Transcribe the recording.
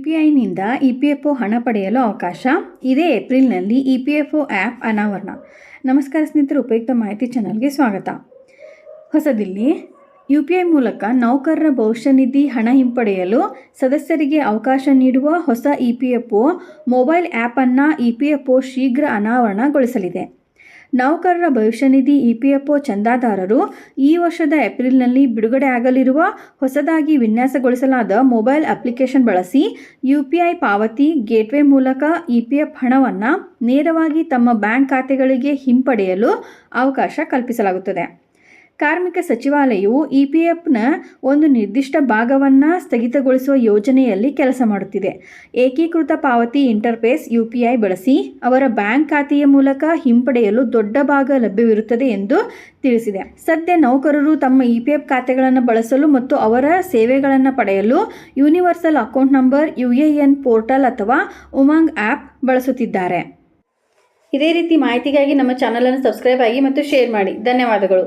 UPIನಿಂದ EPFO ಹಣ ಪಡೆಯಲು ಅವಕಾಶ. ಇದೇ ಏಪ್ರಿಲ್ನಲ್ಲಿ EPFO ಆ್ಯಪ್ ಅನಾವರಣ. ನಮಸ್ಕಾರ ಸ್ನೇಹಿತರೆ, ಉಪಯುಕ್ತ ಮಾಹಿತಿ ಚಾನಲ್ಗೆ ಸ್ವಾಗತ. ಹೊಸದಿಲ್ಲಿ UPI ಮೂಲಕ ನೌಕರರ ಭವಿಷ್ಯ ನಿಧಿ ಹಣ ಹಿಂಪಡೆಯಲು ಸದಸ್ಯರಿಗೆ ಅವಕಾಶ ನೀಡುವ ಹೊಸ EPFO ಮೊಬೈಲ್ ಆ್ಯಪನ್ನು EPFO ಶೀಘ್ರ ಅನಾವರಣಗೊಳಿಸಲಿದೆ. ನೌಕರರ ಭವಿಷ್ಯ ನಿಧಿ EPFO ಚಂದಾದಾರರು ಈ ವರ್ಷದ ಏಪ್ರಿಲ್ನಲ್ಲಿ ಬಿಡುಗಡೆ ಆಗಲಿರುವ ಹೊಸದಾಗಿ ವಿನ್ಯಾಸಗೊಳಿಸಲಾದ ಮೊಬೈಲ್ ಅಪ್ಲಿಕೇಶನ್ ಬಳಸಿ UPI ಪಾವತಿ ಗೇಟ್ವೇ ಮೂಲಕ EPF ಹಣವನ್ನು ನೇರವಾಗಿ ತಮ್ಮ ಬ್ಯಾಂಕ್ ಖಾತೆಗಳಿಗೆ ಹಿಂಪಡೆಯಲು ಅವಕಾಶ ಕಲ್ಪಿಸಲಾಗುತ್ತದೆ. ಕಾರ್ಮಿಕ ಸಚಿವಾಲಯವು EPFನ ಒಂದು ನಿರ್ದಿಷ್ಟ ಭಾಗವನ್ನು ಸ್ಥಗಿತಗೊಳಿಸುವ ಯೋಜನೆಯಲ್ಲಿ ಕೆಲಸ ಮಾಡುತ್ತಿದೆ. ಏಕೀಕೃತ ಪಾವತಿ ಇಂಟರ್ಫೇಸ್ UPI ಬಳಸಿ ಅವರ ಬ್ಯಾಂಕ್ ಖಾತೆಯ ಮೂಲಕ ಹಿಂಪಡೆಯಲು ದೊಡ್ಡ ಭಾಗ ಲಭ್ಯವಿರುತ್ತದೆ ಎಂದು ತಿಳಿಸಿದೆ. ಸದ್ಯ ನೌಕರರು ತಮ್ಮ EPF ಖಾತೆಗಳನ್ನು ಬಳಸಲು ಮತ್ತು ಅವರ ಸೇವೆಗಳನ್ನು ಪಡೆಯಲು universal account number UAN portal ಅಥವಾ ಉಮಂಗ್ ಆ್ಯಪ್ ಬಳಸುತ್ತಿದ್ದಾರೆ. ಇದೇ ರೀತಿ ಮಾಹಿತಿಗಾಗಿ ನಮ್ಮ ಚಾನಲನ್ನು ಸಬ್ಸ್ಕ್ರೈಬ್ ಆಗಿ ಮತ್ತು ಶೇರ್ ಮಾಡಿ. ಧನ್ಯವಾದಗಳು.